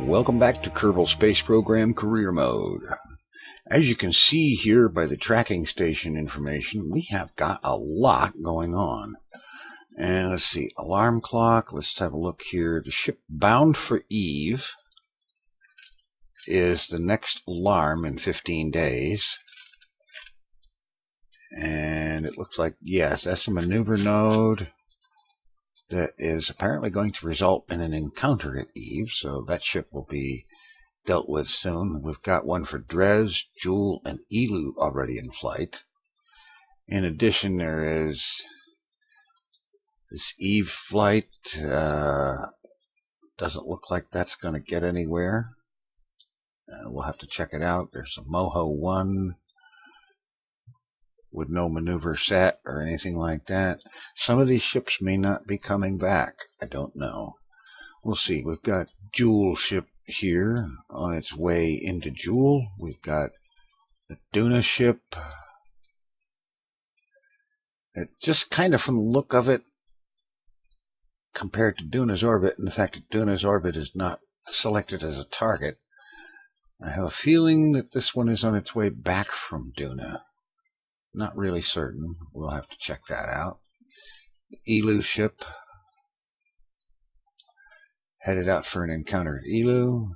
Welcome back to Kerbal Space Program Career Mode. As you can see here by the tracking station information, we have got a lot going on. And let's see, alarm clock, let's have a look here. The ship bound for Eve is the next alarm in 15 days. And it looks like, yes, that's a maneuver node that is apparently going to result in an encounter at Eve, so that ship will be dealt with soon. We've got one for Dres, Jewel, and Elu already in flight. In addition, there is this Eve flight. Doesn't look like that's going to get anywhere. We'll have to check it out. There's a Moho 1 with no maneuver set or anything like that. Some of these ships may not be coming back. I don't know. We'll see. We've got Jewel ship here on its way into Jewel. We've got the Duna ship. It just kind of, from the look of it, compared to Duna's orbit, and the fact that Duna's orbit is not selected as a target, I have a feeling that this one is on its way back from Duna. Not really certain. We'll have to check that out. The Elu ship headed out for an encounter at Elu.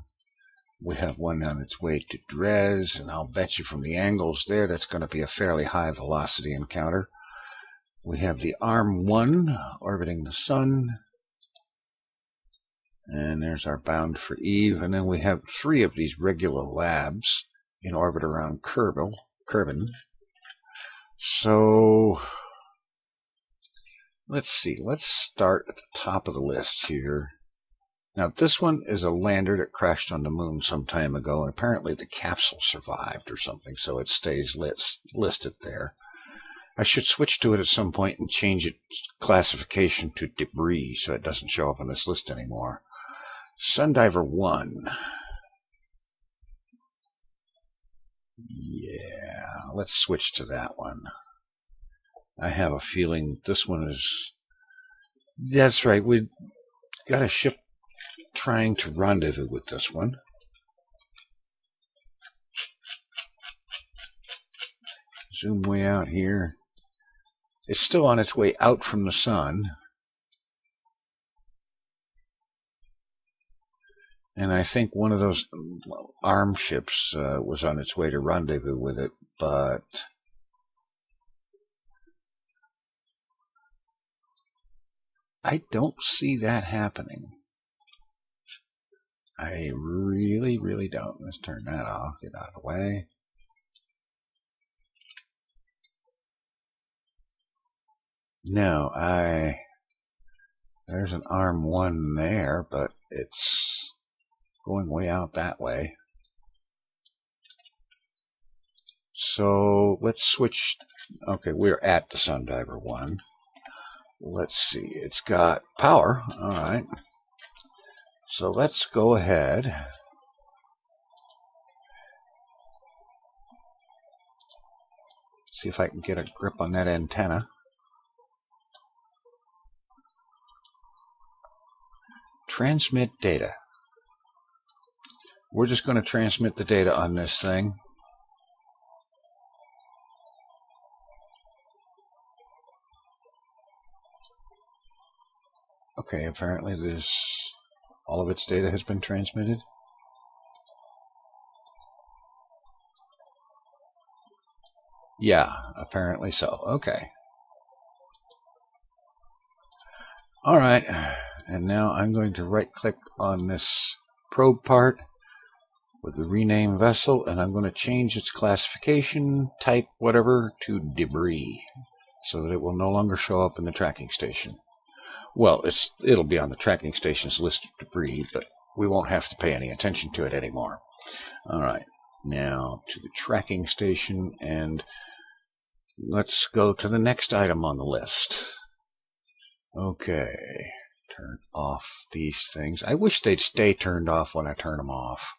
We have one on its way to Dres, and I'll bet you from the angles there that's going to be a fairly high velocity encounter. We have the Arm 1 orbiting the Sun. And there's our bound for Eve. And then we have 3 of these regular labs in orbit around Kerbin. So, let's see. Let's start at the top of the list here. Now, this one is a lander that crashed on the moon some time ago, and apparently the capsule survived or something, so it stays listed there. I should switch to it at some point and change its classification to debris so it doesn't show up on this list anymore. Sundiver 1. Yeah, let's switch to that one. I have a feeling this one is... That's right, we've got a ship trying to rendezvous with this one. Zoom way out here. It's still on its way out from the Sun. And I think one of those arm ships was on its way to rendezvous with it, but I don't see that happening. I really, really don't. Let's turn that off, get out of the way. No, there's an Arm 1 there, but it's going way out that way. So let's switch. Okay, we're at the Sundiver 1. Let's see. It's got power. All right. So let's go ahead. See if I can get a grip on that antenna. Transmit data. We're just going to transmit the data on this thing. Okay, apparently all of its data has been transmitted. Yeah, apparently so. Okay. All right, and now I'm going to right-click on this probe part with the rename vessel, and I'm going to change its classification, type, whatever, to debris, so that it will no longer show up in the tracking station. Well, it'll be on the tracking station's list of debris, but we won't have to pay any attention to it anymore. All right, now to the tracking station, and let's go to the next item on the list. Okay, turn off these things. I wish they'd stay turned off when I turn them off.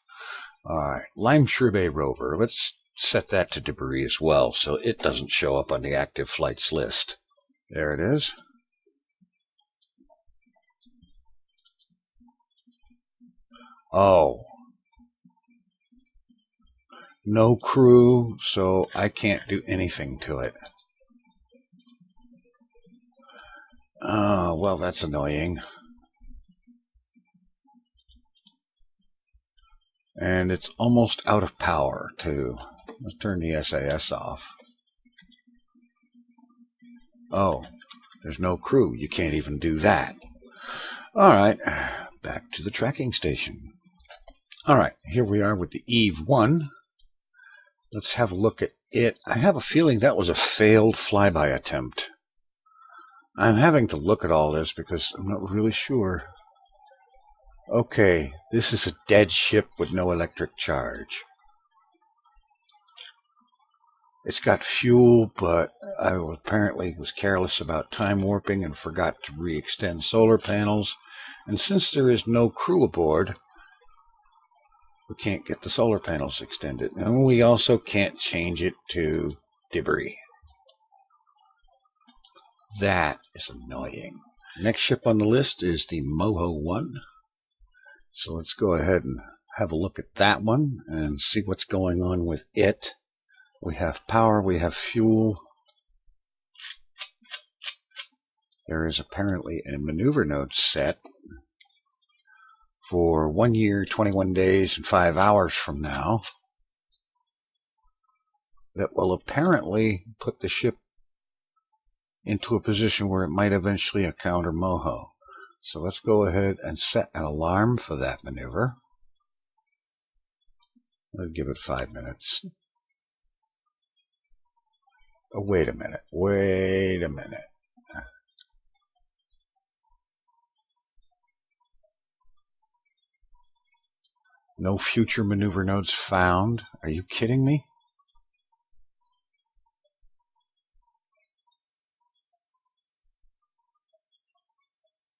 All right, Lime Shrew rover. Let's set that to debris as well, so it doesn't show up on the active flights list. There it is. Oh. No crew, so I can't do anything to it. Oh, well, that's annoying. And it's almost out of power, too. Let's turn the SAS off. Oh, there's no crew. You can't even do that. Alright, back to the tracking station. Alright, here we are with the Eve 1. Let's have a look at it. I have a feeling that was a failed flyby attempt. I'm having to look at all this because I'm not really sure. Okay, this is a dead ship with no electric charge. It's got fuel, but I apparently was careless about time warping and forgot to re-extend solar panels. And since there is no crew aboard, we can't get the solar panels extended. And we also can't change it to debris. That is annoying. Next ship on the list is the Moho 1. So let's go ahead and have a look at that one and see what's going on with it. We have power, we have fuel. There is apparently a maneuver node set for 1 year, 21 days, and 5 hours from now that will apparently put the ship into a position where it might eventually encounter Moho. So let's go ahead and set an alarm for that maneuver. Let's give it 5 minutes. Oh, wait a minute. Wait a minute. No future maneuver nodes found. Are you kidding me?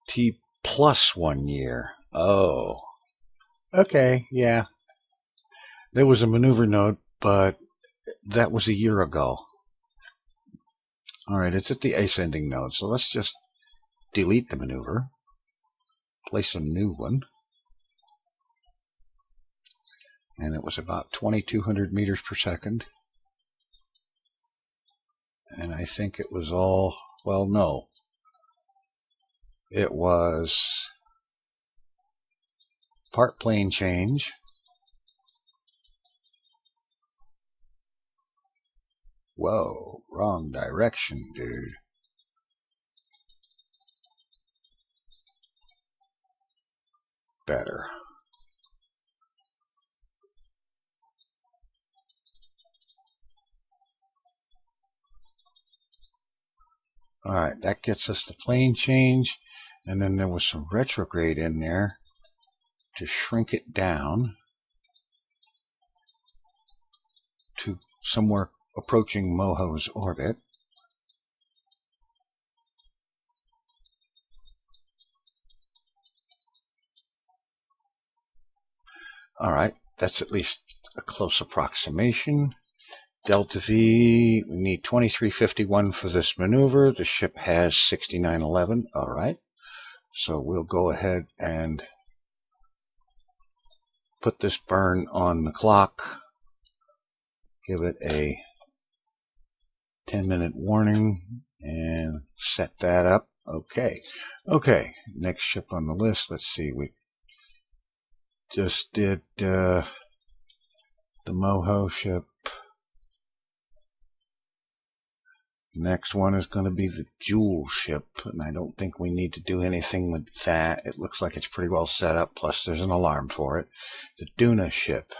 T plus 1 year. Oh. Okay, yeah. There was a maneuver node, but that was a year ago. Alright, it's at the ascending node, so let's just delete the maneuver. Place a new one. And it was about 2,200 meters per second. And I think it was all, well, no. It was part plane change. Whoa, wrong direction, dude. Better. Alright, that gets us the plane change, and then there was some retrograde in there to shrink it down to somewhere approaching Moho's orbit. Alright, that's at least a close approximation. Delta V, we need 2351 for this maneuver. The ship has 6911. Alright, so we'll go ahead and put this burn on the clock. Give it a 10-minute warning and set that up. Okay. Okay, next ship on the list. Let's see, we just did the Moho ship. Next one is going to be the Jewel ship, and I don't think we need to do anything with that. It looks like it's pretty well set up, plus there's an alarm for it. The Duna ship.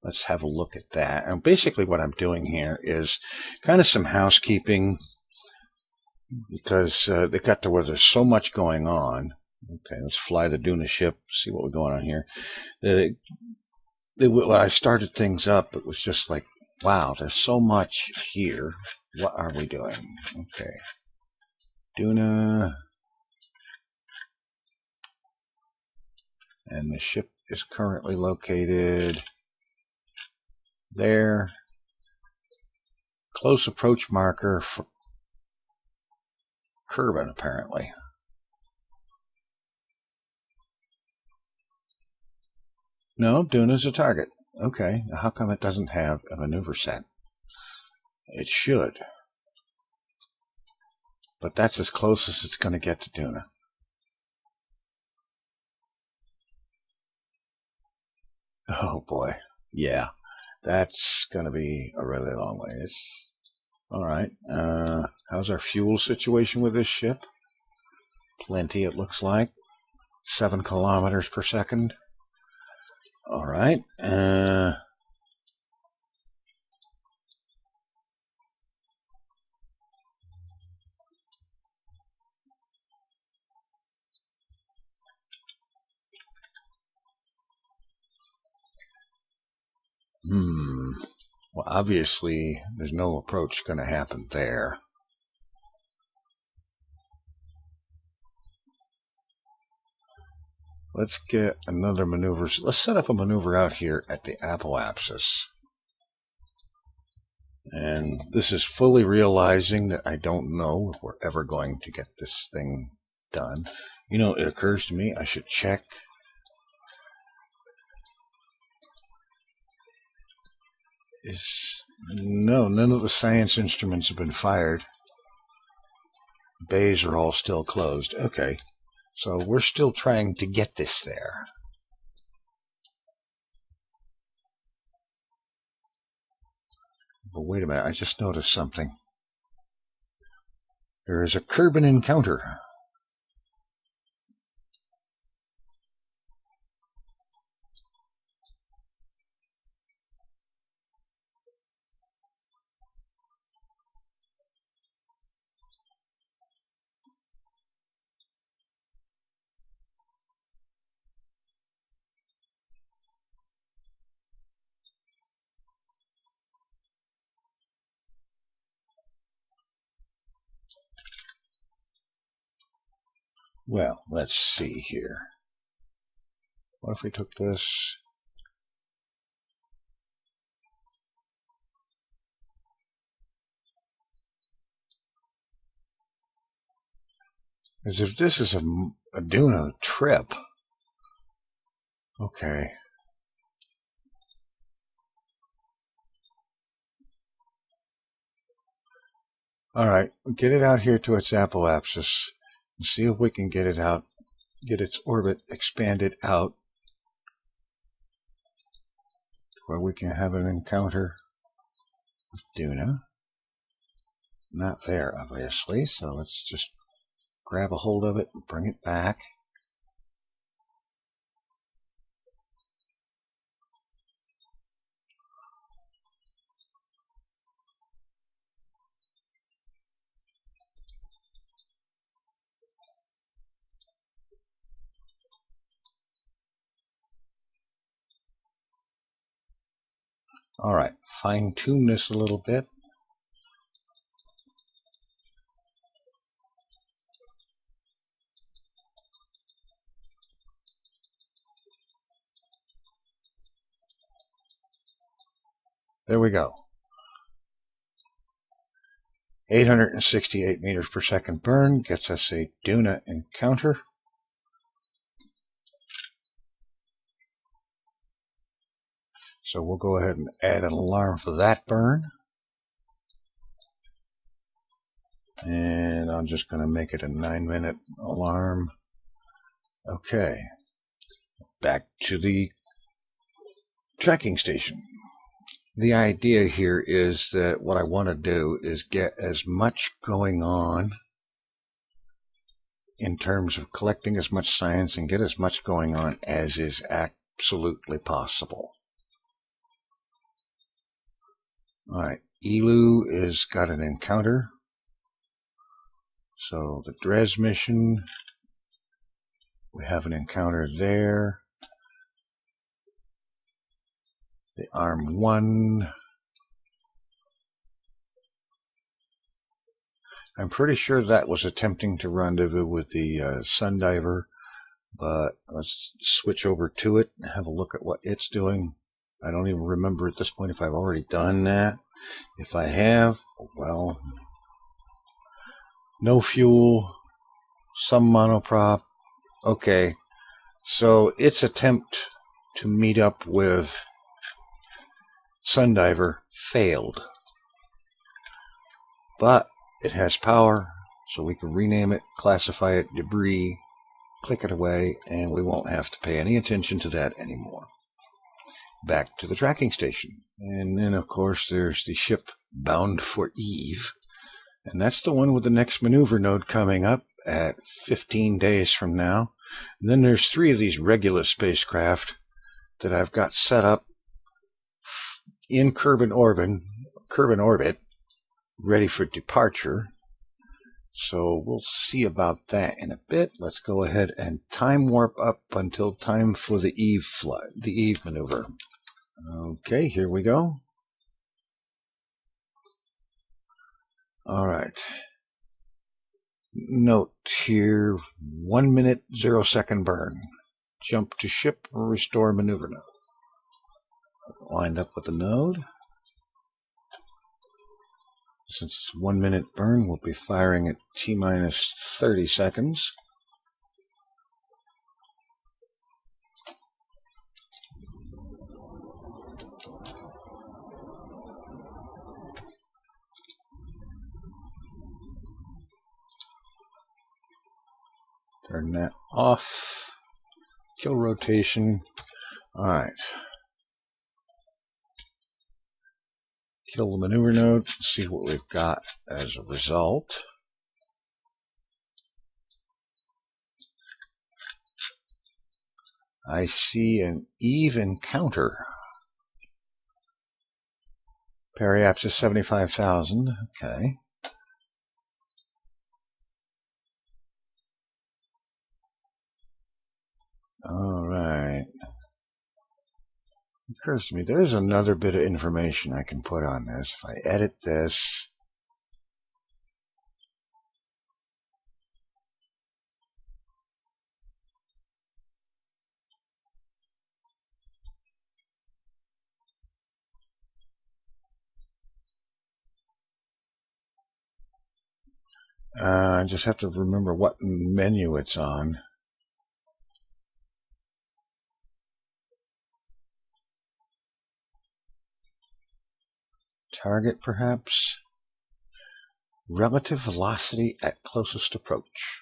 Let's have a look at that. And basically what I'm doing here is kind of some housekeeping, because they got to where there's so much going on. Okay, let's fly the Duna ship, see what we're going on here. When I started things up, it was just like, wow, there's so much here. What are we doing? Okay. Duna. And the ship is currently located there. Close approach marker for Kerbal, apparently. No, Duna's a target. Okay, how come it doesn't have a maneuver set? It should. But that's as close as it's going to get to Duna. Oh boy. Yeah, that's going to be a really long ways. Alright, how's our fuel situation with this ship? Plenty, it looks like. 7 kilometers per second. Alright, well, obviously, there's no approach going to happen there. Let's get another maneuver. Let's set up a maneuver out here at the apoapsis. And this is fully realizing that I don't know if we're ever going to get this thing done. You know, it occurs to me I should check. No, none of the science instruments have been fired. Bays are all still closed. Okay, so we're still trying to get this there. But wait a minute, I just noticed something. There is a Kerbal encounter. Well, let's see here. What if we took this? As if this is a Duna trip. Okay. Alright, get it out here to its apoapsis. And see if we can get it out, get its orbit expanded out where we can have an encounter with Duna. Not there, obviously, so let's just grab a hold of it and bring it back. Alright, fine-tune this a little bit. There we go. 868 meters per second burn gets us a Duna encounter. So we'll go ahead and add an alarm for that burn. And I'm just going to make it a 9-minute alarm. Okay. Back to the tracking station. The idea here is that what I want to do is get as much going on in terms of collecting as much science and get as much going on as is absolutely possible. Alright, Elu is got an encounter. So the Dres mission, we have an encounter there. The Arm 1. I'm pretty sure that was attempting to rendezvous with the Sundiver, but let's switch over to it and have a look at what it's doing. I don't even remember at this point if I've already done that. If I have, well, no fuel, some monoprop. Okay, so its attempt to meet up with Sundiver failed. But it has power, so we can rename it, classify it debris, click it away, and we won't have to pay any attention to that anymore. Back to the tracking station. And then, of course, there's the ship bound for Eve. And that's the one with the next maneuver node coming up at 15 days from now. And then there's 3 of these regular spacecraft that I've got set up in Kerbal orbit, ready for departure. So we'll see about that in a bit. Let's go ahead and time warp up until time for the Eve flight, the Eve maneuver. Okay, here we go. All right. Note here, 1 minute, 0 second burn. Jump to ship or restore maneuver node. Lined up with the node. Since it's 1 minute burn, we'll be firing at T-minus 30 seconds. Turn that off. Kill rotation. Alright. Kill the maneuver node. See what we've got as a result. I see an Eve encounter. Periapsis 75,000. Okay. All right. Occurs to me, there's another bit of information I can put on this. If I edit this, I just have to remember what menu it's on. Target, perhaps. Relative velocity at closest approach.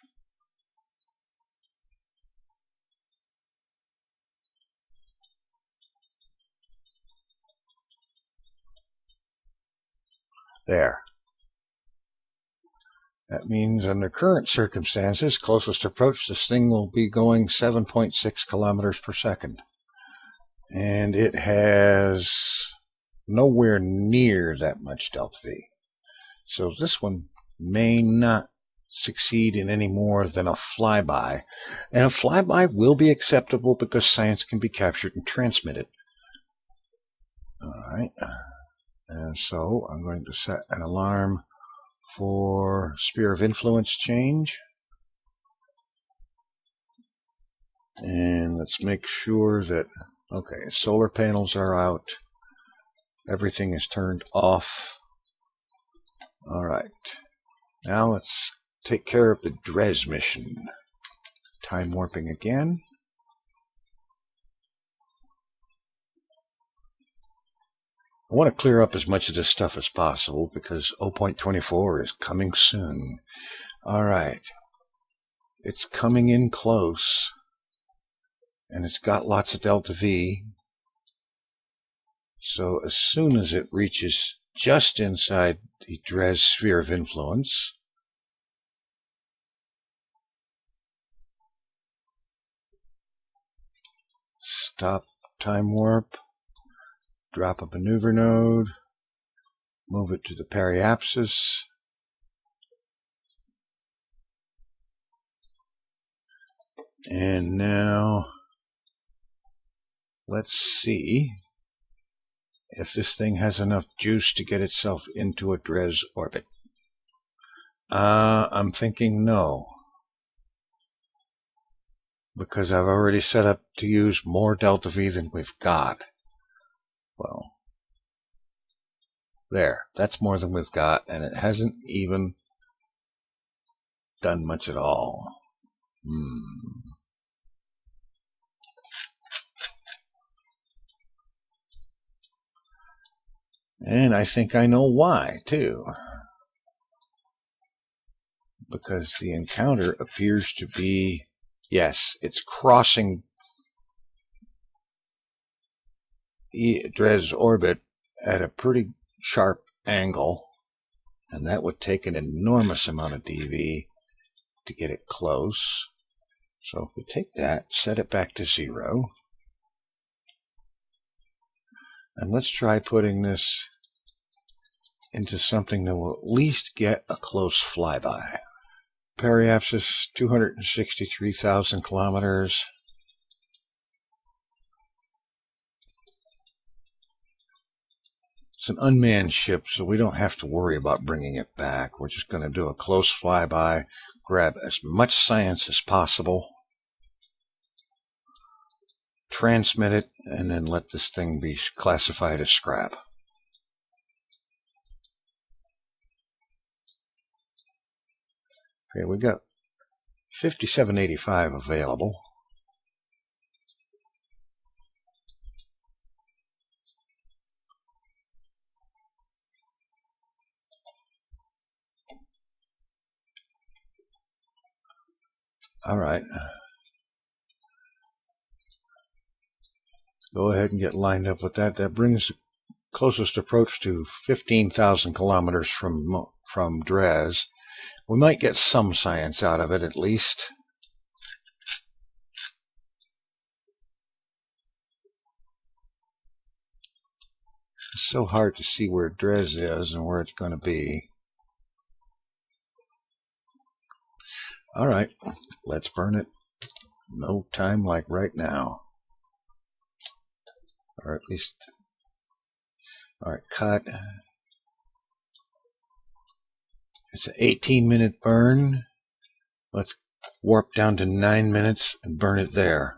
There. That means under current circumstances, closest approach, this thing will be going 7.6 kilometers per second. And it has nowhere near that much delta V. So this one may not succeed in any more than a flyby. And a flyby will be acceptable because science can be captured and transmitted. Alright. And so I'm going to set an alarm for sphere of influence change. And let's make sure that, okay, solar panels are out. Everything is turned off. All right. Now let's take care of the DRES mission. Time warping again. I want to clear up as much of this stuff as possible because 0.24 is coming soon. All right. It's coming in close. And it's got lots of delta V. So as soon as it reaches just inside the DRES sphere of influence, stop time warp, drop a maneuver node, move it to the periapsis, and now let's see if this thing has enough juice to get itself into a DRES orbit. I'm thinking no. Because I've already set up to use more delta V than we've got. Well, there. That's more than we've got, and it hasn't even done much at all. And I think I know why, too. Because the encounter appears to be, yes, it's crossing Dres orbit at a pretty sharp angle, and that would take an enormous amount of DV to get it close. So if we take that, set it back to 0, and let's try putting this into something that will at least get a close flyby. Periapsis, 263,000 kilometers. It's an unmanned ship, so we don't have to worry about bringing it back. We're just going to do a close flyby, grab as much science as possible, transmit it, and then let this thing be classified as scrap. Okay, we got 5785 available. All right. Go ahead and get lined up with that. That brings the closest approach to 15,000 kilometers from Dres. We might get some science out of it, at least. It's so hard to see where Dres is and where it's going to be. All right, let's burn it. No time like right now. Or at least... All right, cut. It's an 18-minute burn. Let's warp down to 9 minutes and burn it there.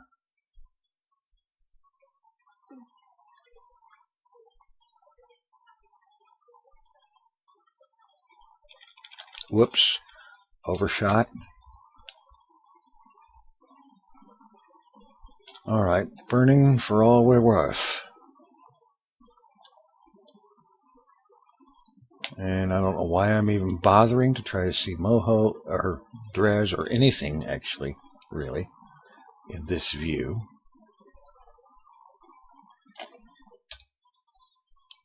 Whoops, overshot. All right, burning for all we're worth. And I don't know why I'm even bothering to try to see Moho or Dres or anything, actually, really, in this view,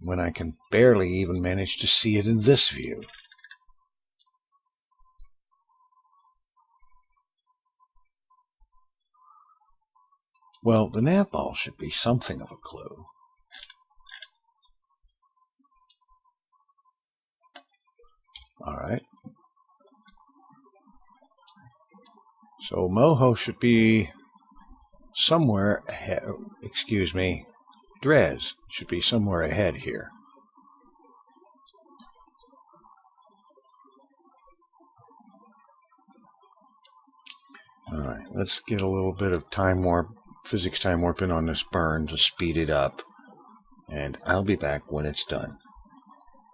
when I can barely even manage to see it in this view. Well, the nav ball should be something of a clue. All right. So Moho should be somewhere ahead. Excuse me. Dres should be somewhere ahead here. All right. Let's get a little bit of time warp, physics time warping on this burn to speed it up. And I'll be back when it's done.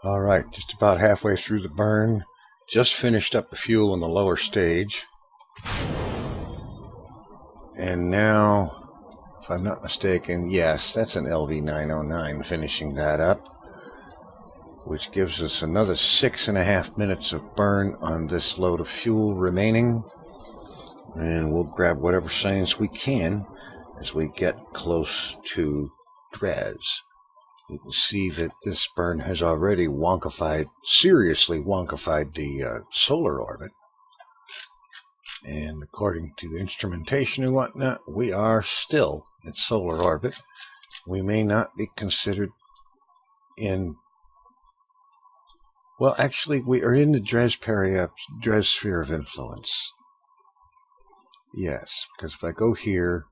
All right, just about halfway through the burn. Just finished up the fuel in the lower stage. And now, if I'm not mistaken, yes, that's an LV909 finishing that up, which gives us another 6.5 minutes of burn on this load of fuel remaining. And we'll grab whatever science we can as we get close to Dres. You can see that this burn has already wonkified, seriously wonkified the solar orbit. And according to the instrumentation and whatnot, we are still in solar orbit. We may not be considered in... Well, actually, we are in the Dres sphere of influence. Yes, because if I go here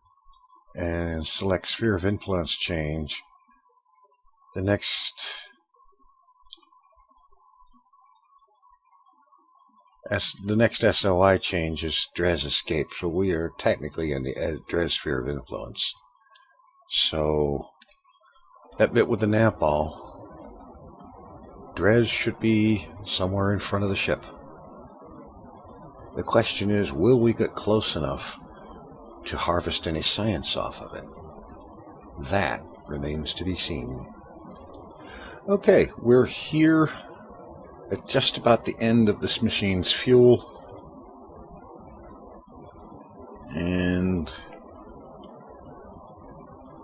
and select sphere of influence change, the next SOI change is Dres escape, so we are technically in the Dres sphere of influence. So that bit with the nav ball, Dres should be somewhere in front of the ship. The question is, will we get close enough to harvest any science off of it? That remains to be seen. Okay, we're here at just about the end of this machine's fuel. And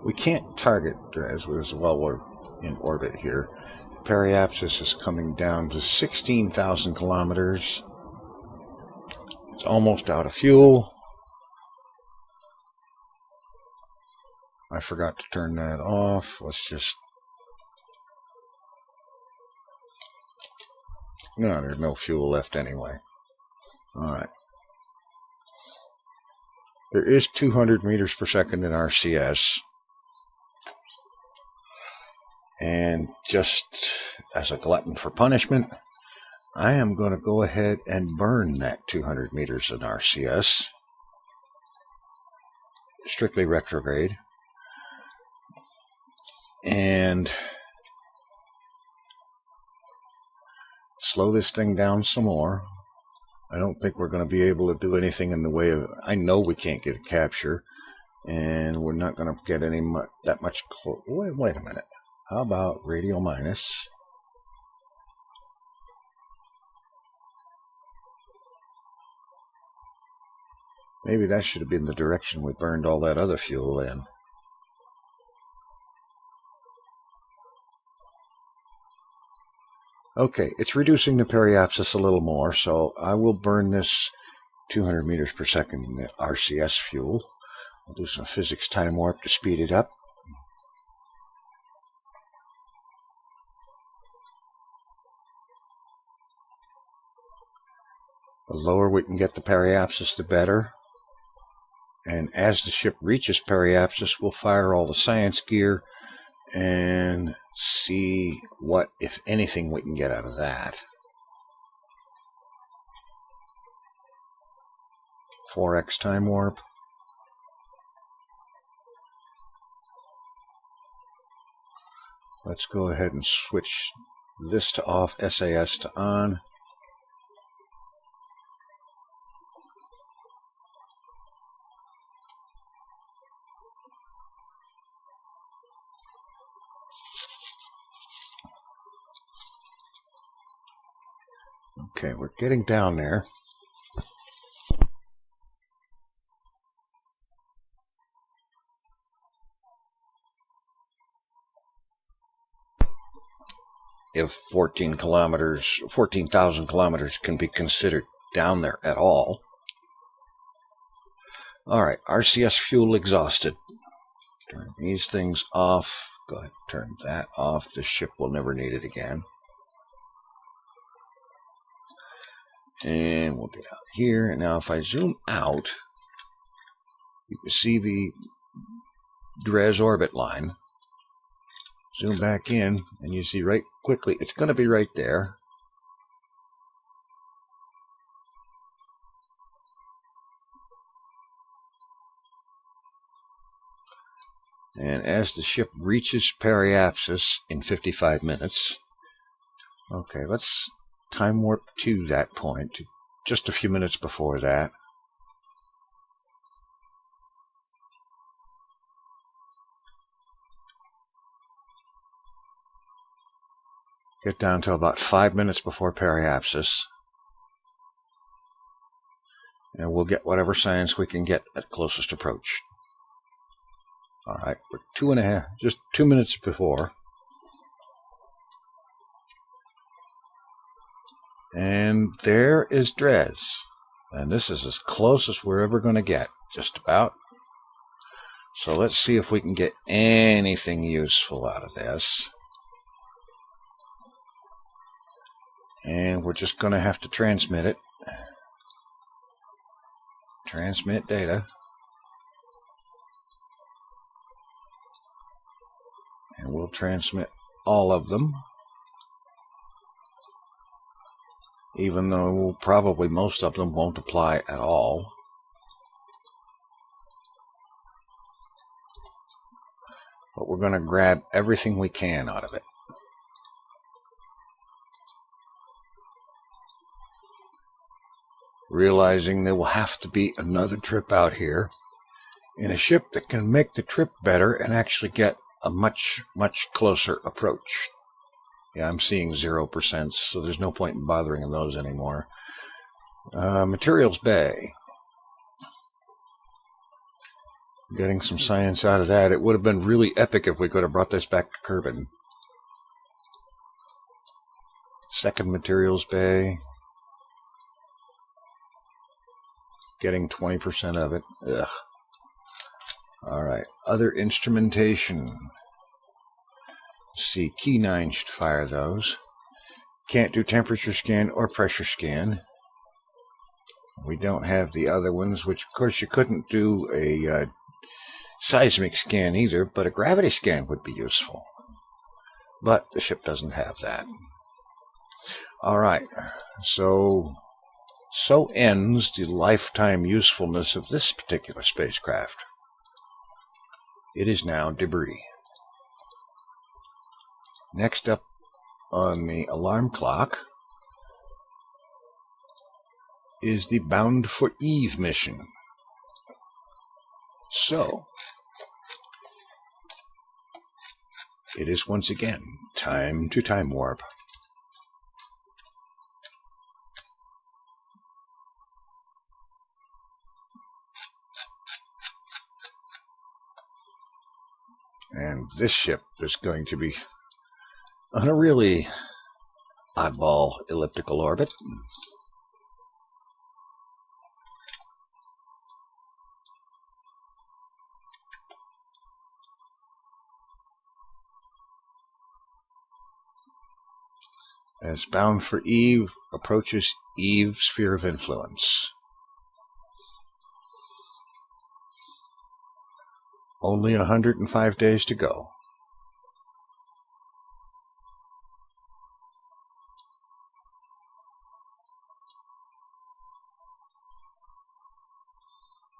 we can't target as well we're in orbit here. Periapsis is coming down to 16,000 kilometers. It's almost out of fuel. I forgot to turn that off. Let's just... No, there's no fuel left anyway. Alright. There is 200 meters per second in RCS. And just as a glutton for punishment, I am going to go ahead and burn that 200 meters in RCS. Strictly retrograde. And slow this thing down some more. I don't think we're going to be able to do anything in the way of... I know we can't get a capture, and we're not going to get any that much... Wait a minute. How about radial minus? Maybe that should have been the direction we burned all that other fuel in. Okay, it's reducing the periapsis a little more, so I will burn this 200 meters per second RCS fuel. I'll do some physics time warp to speed it up. The lower we can get the periapsis, the better. And as the ship reaches periapsis, we'll fire all the science gear and see what, if anything, we can get out of that. 4x time warp. Let's go ahead and switch this to off, SAS to on. Okay, we're getting down there. If 14,000 kilometers can be considered down there at all. Alright, RCS fuel exhausted. Turn these things off. Go ahead and turn that off. The ship will never need it again. And we'll get out here. Now if I zoom out, you can see the Dres orbit line. Zoom back in, and you see right quickly, it's going to be right there. And as the ship reaches periapsis in 55 minutes, okay, let's time warp to that point, just a few minutes before that. Get down to about 5 minutes before periapsis. And we'll get whatever science we can get at closest approach. Alright, we're just 2 minutes before. And there is Dres. And this is as close as we're ever going to get, just about. So let's see if we can get anything useful out of this. And we're just going to have to transmit it. Transmit data. And we'll transmit all of them. Even though probably most of them won't apply at all. But we're going to grab everything we can out of it. Realizing there will have to be another trip out here in a ship that can make the trip better and actually get a much, much closer approach. Yeah, I'm seeing 0%, so there's no point in bothering in those anymore. Materials Bay. Getting some science out of that. It would have been really epic if we could have brought this back to Kerbin. Second Materials Bay. Getting 20% of it. Ugh. Alright. Other instrumentation. Let's see, Key 9 should fire those. Can't do temperature scan or pressure scan. We don't have the other ones, which of course you couldn't do a seismic scan either, but a gravity scan would be useful. But the ship doesn't have that. Alright, so ends the lifetime usefulness of this particular spacecraft. It is now debris. Next up on the alarm clock is the Bound for Eve mission. So, it is once again time to time warp. And this ship is going to be on a really oddball elliptical orbit. As Bound for Eve approaches Eve's sphere of influence. Only 105 days to go.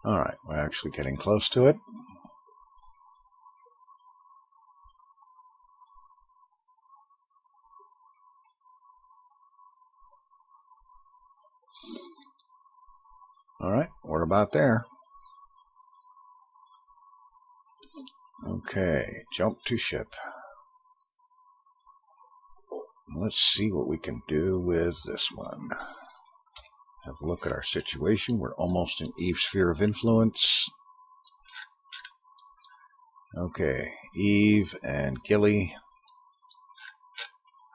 Alright, we're actually getting close to it. Alright, we're about there. Okay, jump to ship. Let's see what we can do with this one. Have a look at our situation. We're almost in Eve's sphere of influence. Okay, Eve and Gilly.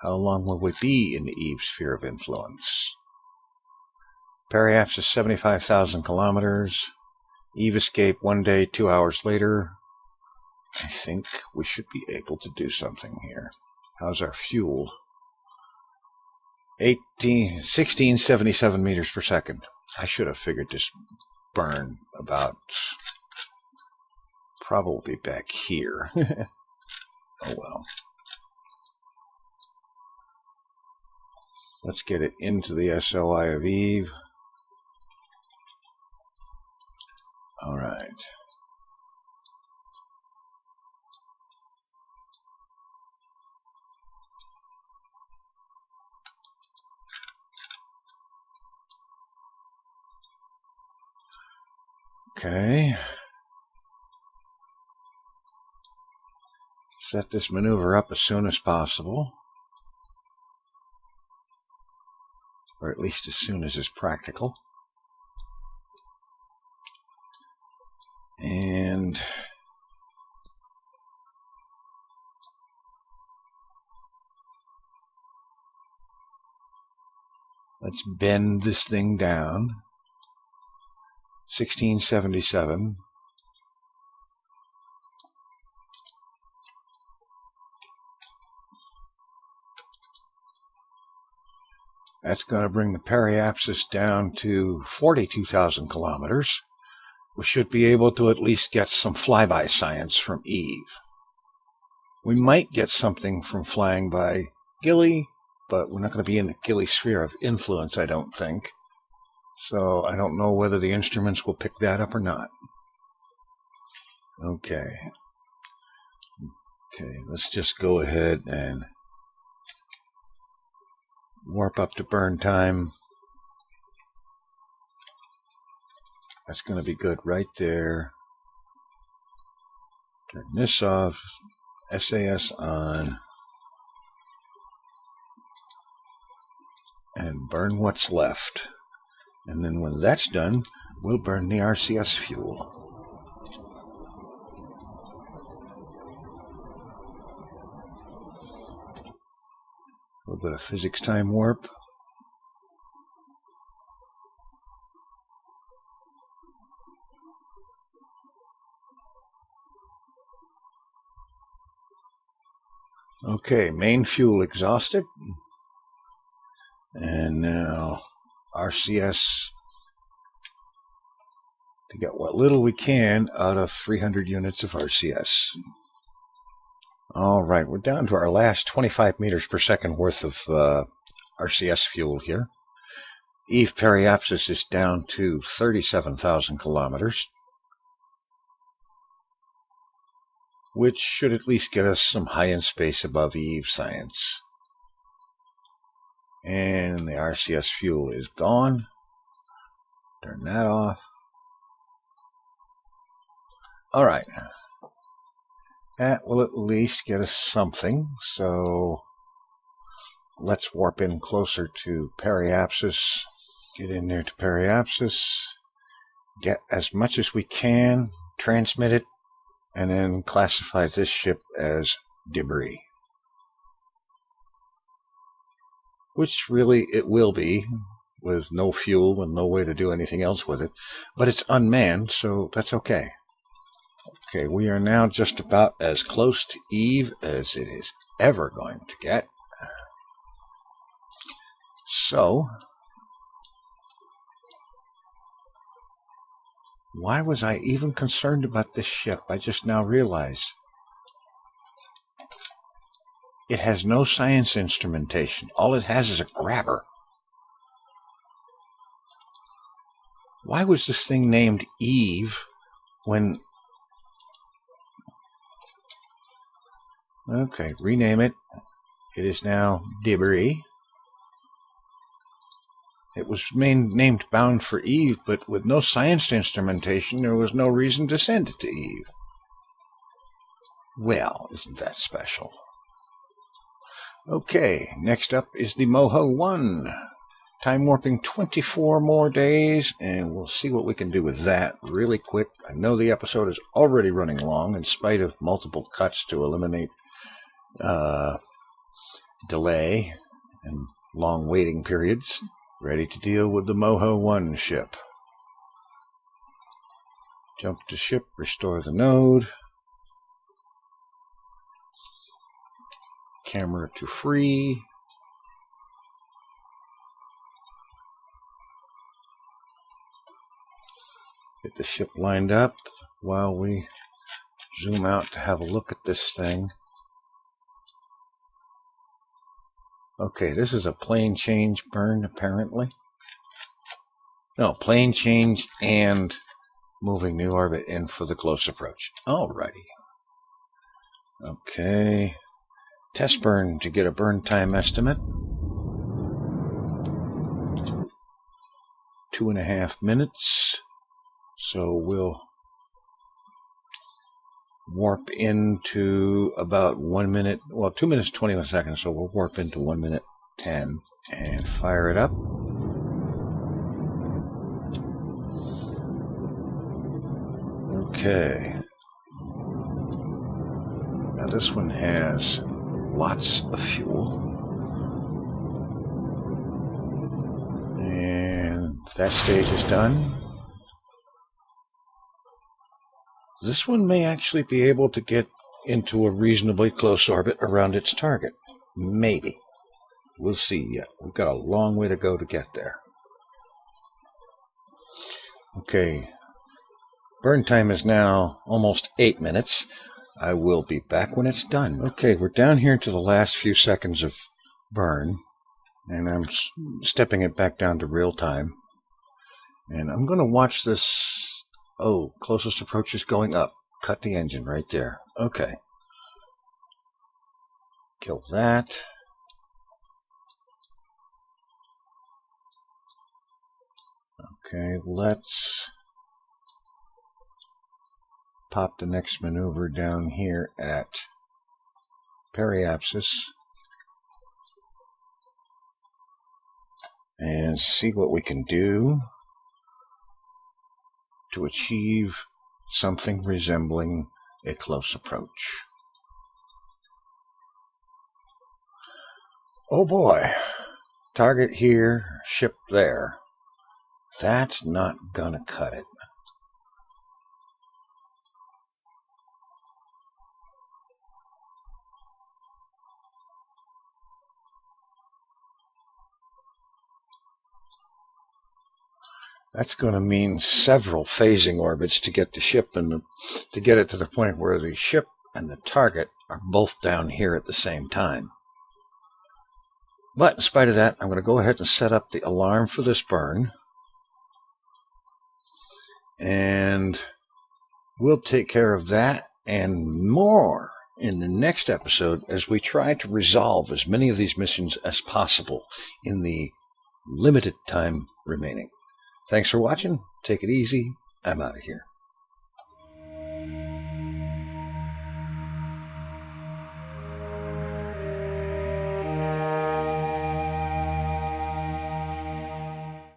How long will we be in Eve's sphere of influence? Periapsis is 75,000 kilometers. Eve escape 1 day, 2 hours later. I think we should be able to do something here. How's our fuel? 1677 meters per second. I should have figured this burn about probably back here. Oh well. Let's get it into the SOI of Eve. All right. Okay. Set this maneuver up as soon as possible. Or at least as soon as is practical. And let's bend this thing down. 1677. That's going to bring the periapsis down to 42,000 kilometers. We should be able to at least get some flyby science from Eve. We might get something from flying by Gilly, but we're not going to be in the Gilly sphere of influence, I don't think. So I don't know whether the instruments will pick that up or not. Okay. Okay, let's just go ahead and warp up to burn time. That's going to be good right there. Turn this off. SAS on. and burn what's left. And then when that's done, we'll burn the RCS fuel. A little bit of physics time warp. Okay, main fuel exhausted. And now RCS to get what little we can out of 300 units of RCS. All right, we're down to our last 25 meters per second worth of RCS fuel here. Eve periapsis is down to 37,000 kilometers, which should at least get us some high in space above Eve science. And the RCS fuel is gone. Turn that off. All right. That will at least get us something. So let's warp in closer to periapsis. Get in there to periapsis. Get as much as we can. Transmit it. And then classify this ship as debris. Which really it will be, with no fuel and no way to do anything else with it. But it's unmanned, so that's okay. Okay, we are now just about as close to Eve as it is ever going to get. So, why was I even concerned about this ship? I just now realized. It has no science instrumentation. All it has is a grabber. Why was this thing named Eve when... Okay, rename it. It is now Debris. It was named Bound for Eve, but with no science instrumentation, there was no reason to send it to Eve. Well, isn't that special? Okay, next up is the Moho 1. Time warping 24 more days, and we'll see what we can do with that really quick. I know the episode is already running long, in spite of multiple cuts to eliminate delay and long waiting periods. Ready to deal with the Moho 1 ship. Jump to ship, restore the node. Camera to free. Get the ship lined up while we zoom out to have a look at this thing. Okay, this is a plane change burn, apparently. No, plane change and moving new orbit in for the close approach. Alrighty. Okay. Test burn to get a burn time estimate. 2.5 minutes. So we'll warp into about 1 minute, well, 2 minutes 21 seconds, so we'll warp into 1 minute 10 and fire it up. Okay. Now this one has lots of fuel. And that stage is done. This one may actually be able to get into a reasonably close orbit around its target. Maybe. We'll see yet. We've got a long way to go to get there. Okay. Burn time is now almost 8 minutes. I will be back when it's done. Okay, we're down here to the last few seconds of burn. And I'm stepping it back down to real time. And I'm going to watch this. Oh, closest approach is going up. Cut the engine right there. Okay. Kill that. Okay, let's pop the next maneuver down here at periapsis. and see what we can do to achieve something resembling a close approach. Oh boy, target here, ship there. That's not gonna cut it. That's going to mean several phasing orbits to get the ship and to get it to the point where the ship and the target are both down here at the same time. But in spite of that, I'm going to go ahead and set up the alarm for this burn. And we'll take care of that and more in the next episode as we try to resolve as many of these missions as possible in the limited time remaining. Thanks for watching. Take it easy. I'm out of here.